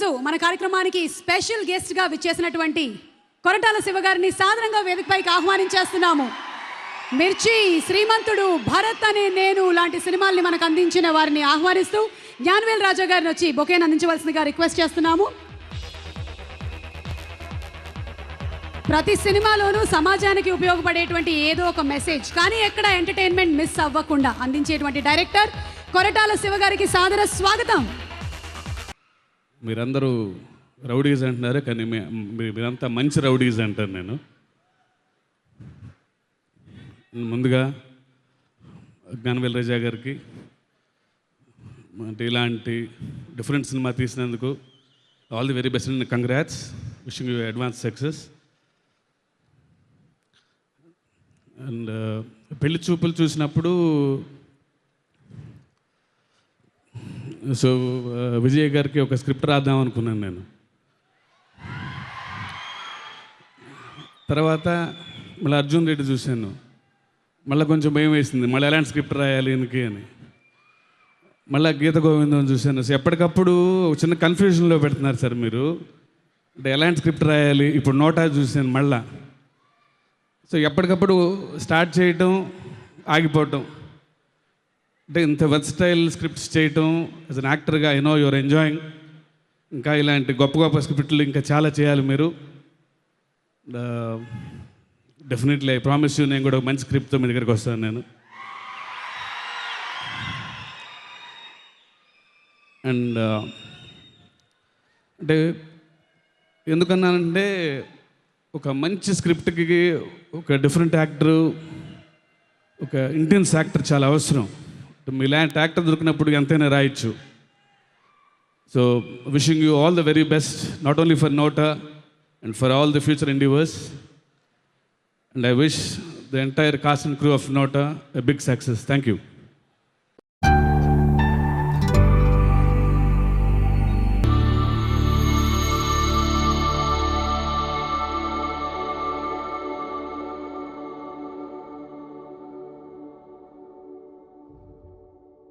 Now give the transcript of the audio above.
ఈరోజు మన కార్యక్రమానికి స్పెషల్ గెస్ట్గా విచ్చేసినటువంటి కొరటాల శివ గారిని సాదరంగా వేదికపైకి ఆహ్వానించేస్తున్నాము. మిర్చి, శ్రీమంతుడు, భరత్ అనే నేను లాంటి సినిమాల్ని మనకు అందించిన వారిని ఆహ్వానిస్తూ జ్ఞానవేల్ రాజా గారిని వచ్చి బొకేని అందించవలసిందిగా రిక్వెస్ట్ చేస్తున్నాము. ప్రతి సినిమాలోనూ సమాజానికి ఉపయోగపడేటువంటి ఏదో ఒక మెసేజ్, కానీ ఎక్కడ ఎంటర్టైన్మెంట్ మిస్ అవ్వకుండా అందించేటువంటి డైరెక్టర్ కొరటాల శివ గారికి సాదర స్వాగతం. మీరందరూ రౌడీస్ అంటున్నారు, కానీ మీరంతా మంచి రౌడీస్ అంటారు. నేను ముందుగా జ్ఞానవేల్ రాజా గారికి అంటే ఇలాంటి డిఫరెంట్ సినిమా తీసినందుకు all the very best and congrats, wishing you advance success. And పెళ్లి చూపులు చూసినప్పుడు సో విజయ్ గారికి ఒక స్క్రిప్ట్ రాద్దాం అనుకున్నాను నేను. తర్వాత మళ్ళీ అర్జున్ రెడ్డి చూశాను, మళ్ళీ కొంచెం భయం వేసింది, మళ్ళీ ఎలాంటి స్క్రిప్ట్ రాయాలి ఈయనకి అని. మళ్ళీ గీత గోవిందం చూశాను. సో ఎప్పటికప్పుడు చిన్న కన్ఫ్యూజన్లో పెడుతున్నారు సార్ మీరు, అంటే ఎలాంటి స్క్రిప్ట్ రాయాలి. ఇప్పుడు నోటా చూశాను మళ్ళా. సో ఎప్పటికప్పుడు స్టార్ట్ చేయటం, ఆగిపోవటం, అంటే ఇంత వెర్సటైల్ స్క్రిప్ట్స్ చేయటం యాజ్ అన్ యాక్టర్గా ఐ నో యువర్ ఎంజాయింగ్. ఇంకా ఇలాంటి గొప్ప గొప్ప స్క్రిప్ట్లు ఇంకా చాలా చేయాలి మీరు. డెఫినెట్లీ ఐ ప్రామిస్ యూ, నేను కూడా ఒక మంచి స్క్రిప్ట్తో మీ దగ్గరికి వస్తాను నేను. అండ్ అంటే ఎందుకన్నానంటే ఒక మంచి స్క్రిప్ట్కి ఒక డిఫరెంట్ యాక్టరు, ఒక ఇంటెన్స్ యాక్టర్ చాలా అవసరం. మీలాంటి యాక్టర్ దొరికినప్పుడు ఎంతైనా రాయొచ్చు. So wishing you all the very best, not only for NOTA and for all the future endeavors. And I wish the entire cast and crew of Nota a big success. Thank you.